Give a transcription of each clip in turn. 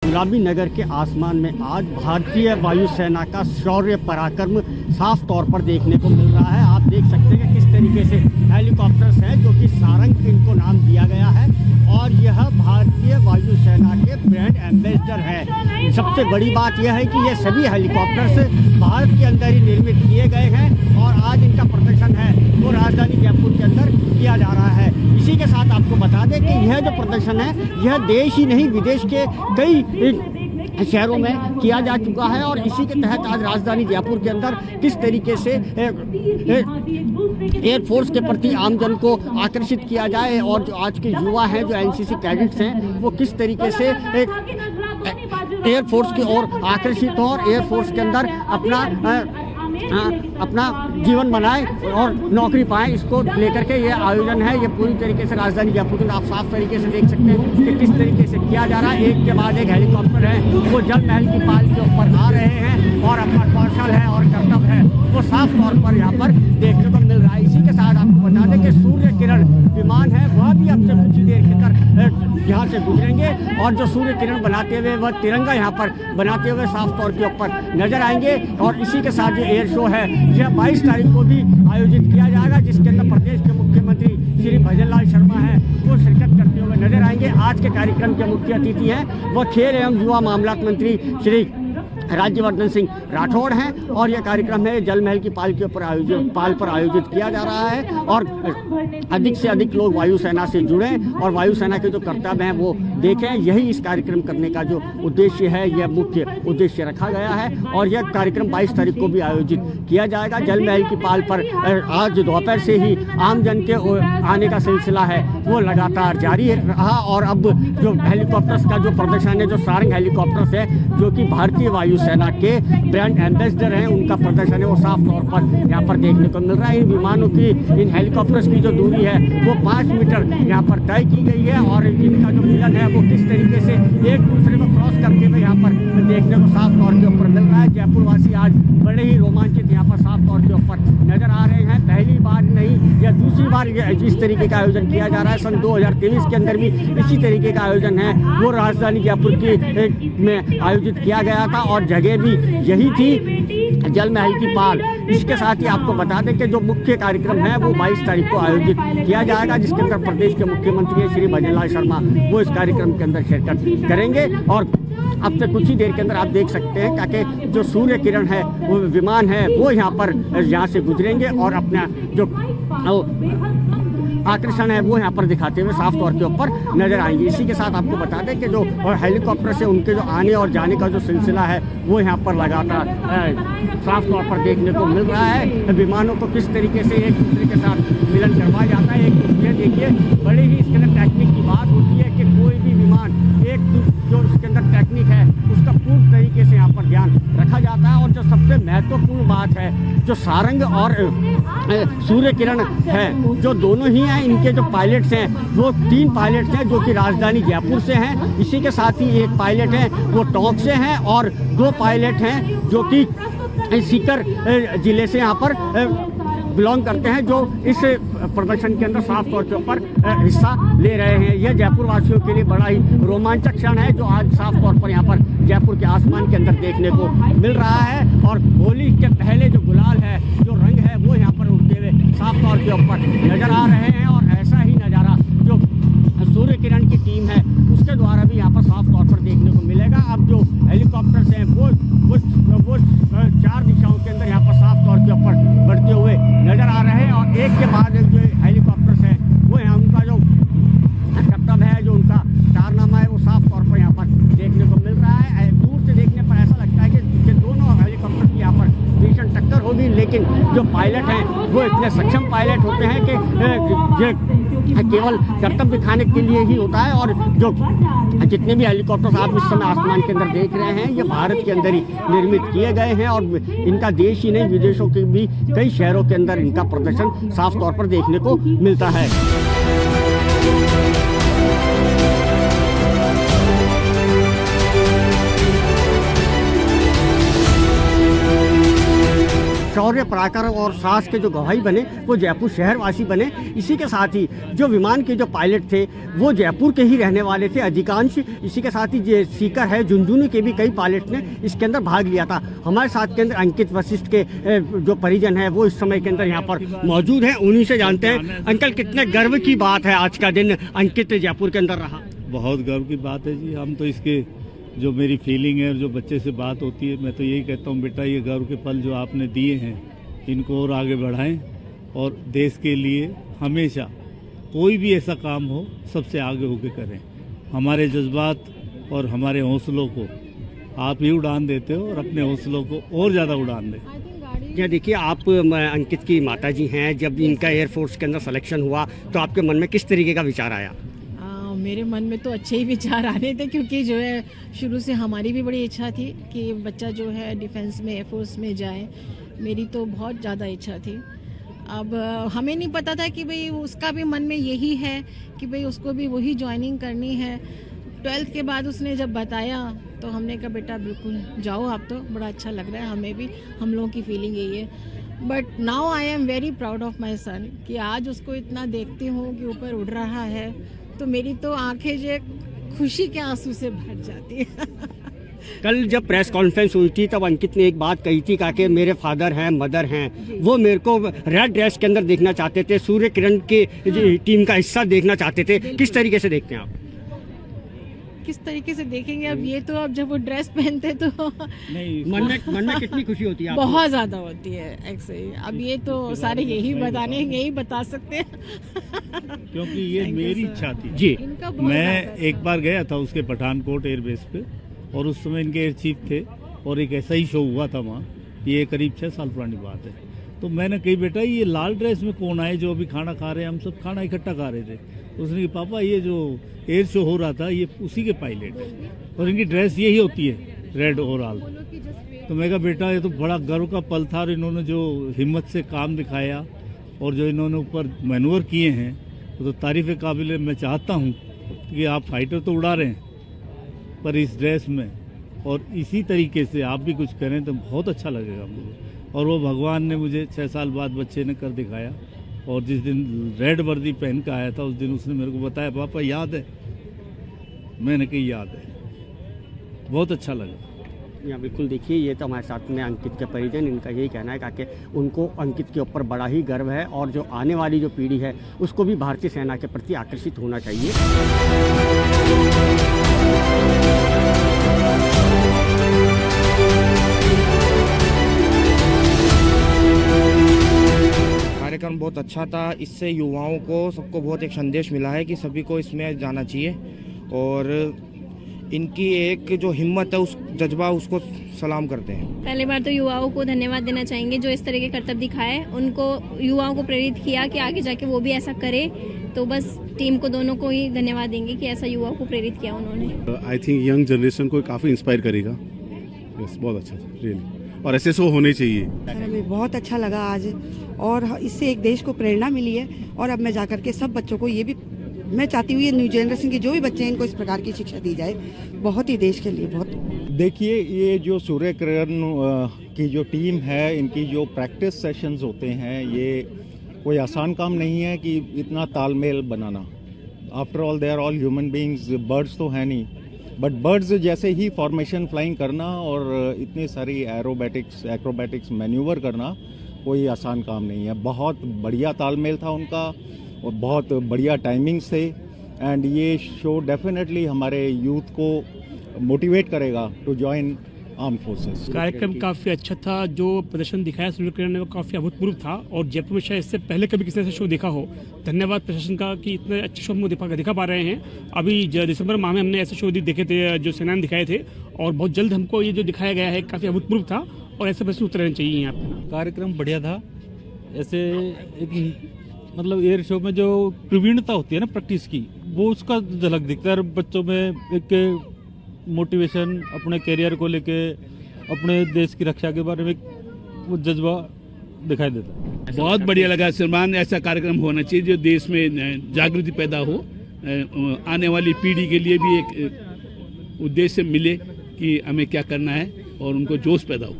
गुलाबी नगर के आसमान में आज भारतीय वायुसेना का शौर्य पराक्रम साफ तौर पर देखने को मिल रहा है। आप देख सकते हैं कि किस तरीके से हेलीकॉप्टर्स हैं जो कि सारंग इनको नाम दिया गया है और यह भारतीय वायुसेना के ब्रांड एम्बेसडर है। सबसे बड़ी बात यह है कि ये सभी हेलीकॉप्टर्स भारत के अंदर ही निर्मित किए गए हैं और आज इनका प्रदर्शन है वो राजधानी जयपुर के अंदर किया जा रहा है। इसी के साथ आपको बता दें कि यह जो प्रदर्शन है यह देश ही नहीं विदेश के कई शहरों में किया जा चुका है और इसी के तहत आज राजधानी जयपुर के अंदर किस तरीके से एयरफोर्स के प्रति आमजन को आकर्षित किया जाए और जो आज के युवा हैं जो एनसीसी कैडेट्स हैं वो किस तरीके से एयरफोर्स की ओर आकर्षित हो और एयरफोर्स के अंदर अपना जीवन बनाए और नौकरी पाएं, इसको लेकर के ये आयोजन है। ये पूरी तरीके से राजधानी जयपुर में आप साफ तरीके से देख सकते हैं कि किस तरीके से किया जा रहा है। एक के बाद एक हेलीकॉप्टर है वो जल महल की पाल के ऊपर आ रहे हैं और अपना कौशल है और कर्तव्य है वो साफ तौर पर यहाँ पर देखने को मिल रहा है। इसी के साथ आपको बता दें कि सूर्य किरण विमान है वह भी अब से कुछ ही देर के अंदर यहाँ से गुजरेंगे और जो सूर्य किरण बनाते हुए वह तिरंगा यहाँ पर बनाते हुए साफ तौर के ऊपर नजर आएंगे। और इसी के साथ जो एयर शो है यह 22 तारीख को भी आयोजित किया जाएगा जिसके अंदर प्रदेश के मुख्यमंत्री श्री भजनलाल शर्मा हैं वो शिरकत करते हुए नजर आएंगे। आज के कार्यक्रम के मुख्य अतिथि हैं वो खेल एवं युवा मामलात मंत्री श्री राज्यवर्धन सिंह राठौड़ हैं और यह कार्यक्रम है जल महल की पाल के ऊपर आयोजित किया जा रहा है और अधिक से अधिक लोग वायुसेना से जुड़ें और वायुसेना के जो कर्तव्य हैं वो देखें। यही इस कार्यक्रम करने का जो उद्देश्य है यह मुख्य उद्देश्य रखा गया है और यह कार्यक्रम 22 तारीख को भी आयोजित किया जाएगा। जल महल की पाल पर आज दोपहर से ही आमजन के आने का सिलसिला है वो लगातार जारी रहा और अब जो हेलीकॉप्टर्स का जो प्रदर्शन है जो सारंग हेलीकॉप्टर्स है जो कि भारतीय वायुसेना के ब्रांड एम्बेसडर हैं उनका प्रदर्शन है वो साफ तौर पर यहाँ पर देखने को मिल रहा है। इन विमानों की इन हेलीकॉप्टर्स की जो दूरी है वो 5 मीटर यहाँ पर तय की गई है और इनका जो मिलन है वो किस तरीके से एक दूसरे को क्रॉस करते हुए यहाँ पर देखने को साफ तौर के ऊपर मिल रहा है। जयपुर वासी आज बड़े ही रोमांचित यहाँ पर साफ तौर के ऊपर नजर आ रहे हैं। पहली बार नहीं या दूसरी बार इस तरीके का आयोजन किया जा रहा है। सन 2023 के अंदर भी इसी तरीके का आयोजन है वो राजधानी जयपुर की में आयोजित किया गया था और जगह भी यही थी जल महल की पाल। इसके साथ ही आपको बता दें कि जो मुख्य कार्यक्रम है वो 22 तारीख को आयोजित किया जाएगा जिसके अंदर प्रदेश के मुख्यमंत्री श्री भजनलाल शर्मा वो इस कार्यक्रम के अंदर शिरकत करेंगे और अब से कुछ ही देर के अंदर आप देख सकते हैं ताकि जो सूर्य किरण है वो विमान है वो यहाँ से गुजरेंगे और अपना जो आकर्षण है वो यहाँ पर दिखाते हुए साफ तौर के ऊपर नजर आएंगे। इसी के साथ आपको बता दें कि जो हेलीकॉप्टर से उनके जो आने और जाने का जो सिलसिला है वो यहाँ पर लगातार साफ तौर पर देखने को मिल रहा है। विमानों को किस तरीके से एक दूसरे के साथ मिलन करवाया जाता है। एक दूसरे देखिए बड़े ही इसके अंदर टेक्निक की बात होती है कि कोई भी विमान एक जो उसके अंदर टेक्निक है उसका पूर्ण तरीके से यहाँ पर ध्यान रखा जाता है। और जो सबसे महत्वपूर्ण बात है जो सारंग और सूर्य किरण है जो दोनों ही हैं इनके जो पायलट्स हैं वो 3 पायलट्स हैं जो कि राजधानी जयपुर से हैं। इसी के साथ ही एक पायलट है वो टोंक से हैं और 2 पायलट हैं जो कि सीकर जिले से यहाँ पर बिलोंग करते हैं जो इस प्रदर्शन के अंदर साफ तौर के ऊपर हिस्सा ले रहे हैं। यह जयपुर वासियों के लिए बड़ा ही रोमांचक क्षण है जो आज साफ तौर पर यहाँ पर जयपुर के आसमान के अंदर देखने को मिल रहा है। और होली के पहले जो गुलाल है जो रंग है वो यहाँ पर उड़ते हुए साफ तौर के ऊपर नजर आ रहे हैं और ऐसा ही नज़ारा जो सूर्य किरण की टीम है उसके द्वारा भी यहाँ पर साफ तौर पर देखने को मिलेगा। अब जो हेलीकॉप्टर्स हैं वो 4 दिशाओं के अंदर यहाँ पर साफ तौर के ऊपर बढ़ते हुए नजर आ रहे हैं और एक के बाद एक जो हेलीकॉप्टर्स हैं वो यहाँ उनका जो कर्तव्य है जो उनका कारनामा है वो साफ तौर पर यहाँ पर देखने को मिल रहा है। दूर से देखने पर ऐसा लगता है कि दोनों हेलीकॉप्टर की यहाँ पर भीषण टक्कर होगी लेकिन जो पायलट हैं वो इतने सक्षम पायलट होते हैं कि केवल कर्तव्य दिखाने के लिए ही होता है। और जो जितने भी हेलीकॉप्टर आप इस समय आसमान के अंदर देख रहे हैं ये भारत के अंदर ही निर्मित किए गए हैं और इनका देश ही नहीं विदेशों के भी कई शहरों के अंदर इनका प्रदर्शन साफ तौर पर देखने को मिलता है। शौर्य पराक्रम और साहस के जो गवाही बने वो जयपुर शहरवासी बने। इसी के साथ ही जो विमान के जो पायलट थे वो जयपुर के ही रहने वाले थे अधिकांश। इसी के साथ ही जो सीकर है झुंझुनू के भी कई पायलट ने इसके अंदर भाग लिया था। हमारे साथ के अंदर अंकित वशिष्ठ के जो परिजन है वो इस समय के अंदर यहाँ पर मौजूद हैं, उन्हीं से जानते हैं। अंकल, कितने गर्व की बात है आज का दिन अंकित जयपुर के अंदर रहा? बहुत गर्व की बात है जी। हम तो इसके जो मेरी फीलिंग है और जो बच्चे से बात होती है, मैं तो यही कहता हूँ बेटा ये गर्व के पल जो आपने दिए हैं इनको और आगे बढ़ाएं और देश के लिए हमेशा कोई भी ऐसा काम हो सबसे आगे होके करें। हमारे जज्बात और हमारे हौसलों को आप ही उड़ान देते हो और अपने हौसलों को और ज़्यादा उड़ान दें। क्या देखिए, आप अंकित की माताजी हैं, जब इनका एयरफोर्स के अंदर सिलेक्शन हुआ तो आपके मन में किस तरीके का विचार आया? मेरे मन में तो अच्छे ही विचार आ रहे थे, क्योंकि जो है शुरू से हमारी भी बड़ी इच्छा थी कि बच्चा जो है डिफेंस में एयरफोर्स में जाए। मेरी तो बहुत ज़्यादा इच्छा थी। अब हमें नहीं पता था कि भाई उसका भी मन में यही है कि भाई उसको भी वही ज्वाइनिंग करनी है। 12th के बाद उसने जब बताया तो हमने कहा बेटा बिल्कुल जाओ, आप तो बड़ा अच्छा लग रहा है, हमें भी, हम लोगों की फीलिंग यही है। But now I am very proud of my son कि आज उसको इतना देखती हूँ कि ऊपर उड़ रहा है तो मेरी तो आंखें जो खुशी के आंसू से भर जाती है। कल जब प्रेस कॉन्फ्रेंस हुई थी तब अंकित ने एक बात कही थी कि मेरे फादर हैं, मदर हैं, वो मेरे को रेड ड्रेस के अंदर देखना चाहते थे, सूर्य किरण के टीम का हिस्सा देखना चाहते थे। किस तरीके से देखते हैं आप? किस तरीके से देखेंगे अब ये तो, अब जब वो ड्रेस पहनते तो नहीं, मन में कितनी खुशी होती है? बहुत ज्यादा होती है एक्चुअली। अब ये तो सारे यही बता सकते हैं क्योंकि ये मेरी इच्छा थी जी। मैं एक बार गया था उसके पठानकोट एयरबेस पे और उस समय इनके एयर चीफ थे और एक ऐसा ही शो हुआ था वहाँ। ये करीब 6 साल पुरानी बात है। तो मैंने कही बेटा ये लाल ड्रेस में कौन आए जो अभी खाना खा रहे हैं? हम सब खाना इकट्ठा खा रहे थे। उसने कहा पापा ये जो एयर शो हो रहा था ये उसी के पायलट है और इनकी ड्रेस यही होती है, रेड ओवरऑल। तो मैं कहा बेटा ये तो बड़ा गर्व का पल था और इन्होंने जो हिम्मत से काम दिखाया और जो इन्होंने ऊपर मैनूवर किए हैं तो तारीफ़ काबिल है। मैं चाहता हूँ कि आप फाइटर तो उड़ा रहे हैं पर इस ड्रेस में और इसी तरीके से आप भी कुछ करें तो बहुत अच्छा लगेगा मुझे। और वो भगवान ने मुझे 6 साल बाद बच्चे ने कर दिखाया। और जिस दिन रेड वर्दी पहन कर आया था उस दिन उसने मेरे को बताया पापा याद है? मैंने कही याद है। बहुत अच्छा लगा। या बिल्कुल, देखिए ये तो हमारे साथ में अंकित के परिजन, इनका यही कहना है कि उनको अंकित के ऊपर बड़ा ही गर्व है और जो आने वाली जो पीढ़ी है उसको भी भारतीय सेना के प्रति आकर्षित होना चाहिए। कार्यक्रम बहुत अच्छा था। इससे युवाओं को सबको बहुत एक संदेश मिला है कि सभी को इसमें जाना चाहिए और इनकी एक जो हिम्मत है, उस जज्बा, उसको सलाम करते हैं। पहली बार तो युवाओं को धन्यवाद देना चाहेंगे जो इस तरह के कर्तव्य दिखाए, उनको युवाओं को प्रेरित किया कि आगे जाके वो भी ऐसा करे। तो बस टीम को दोनों को ही धन्यवाद देंगे कि ऐसा युवाओं को प्रेरित किया उन्होंने। आई थिंक यंग जनरेशन को काफ़ी इंस्पायर करेगा। यस, बहुत अच्छा रियली, और ऐसे शो होने चाहिए। हमें बहुत अच्छा लगा आज और इससे एक देश को प्रेरणा मिली है। और अब मैं जाकर के सब बच्चों को ये भी मैं चाहती हूँ, ये न्यू जनरेशन के जो भी बच्चे हैं इनको इस प्रकार की शिक्षा दी जाए। बहुत ही देश के लिए बहुत। देखिए ये जो सूर्य किरण की जो टीम है, इनकी जो प्रैक्टिस सेशंस होते हैं, ये कोई आसान काम नहीं है कि इतना तालमेल बनाना। After all they are all human beings, birds तो है नहीं, बट बर्ड्स जैसे ही फॉर्मेशन फ्लाइंग करना और इतनी सारी एक्रोबैटिक्स मैन्यूवर करना कोई आसान काम नहीं है। बहुत बढ़िया तालमेल था उनका और बहुत बढ़िया टाइमिंग्स थे। एंड ये शो डेफिनेटली हमारे यूथ को मोटिवेट करेगा टू जॉइन आर्म फोर्सेस। कार्यक्रम काफ़ी अच्छा था। जो प्रदर्शन दिखाया सूर्य किरण ने वो काफ़ी अभूतपूर्व था और जयपुर में शायद इससे पहले कभी किसी ने ऐसा शो देखा हो। धन्यवाद प्रशासन का कि इतने अच्छे शो हम दिखा पा रहे हैं। अभी दिसंबर माह में हमने ऐसे शो देखे थे जो सेना ने दिखाए थे और बहुत जल्द हमको ये जो दिखाया गया है काफ़ी अभूतपूर्व था और ऐसे प्रश्न उत्तर रहने चाहिए यहाँ पर। कार्यक्रम बढ़िया था। ऐसे एक मतलब एयर शो में जो प्रवीणता होती है ना प्रैक्टिस की, वो उसका झलक दिखता है। बच्चों में एक मोटिवेशन, अपने करियर को लेके, अपने देश की रक्षा के बारे में वो जज्बा दिखाई देता है। बहुत बढ़िया लगा श्रीमान। ऐसा कार्यक्रम होना चाहिए जो देश में जागृति पैदा हो, आने वाली पीढ़ी के लिए भी एक उद्देश्य मिले कि हमें क्या करना है और उनको जोश पैदा हो।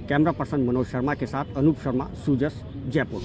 कैमरा पर्सन मनोज शर्मा के साथ अनूप शर्मा, सूजस, जयपुर।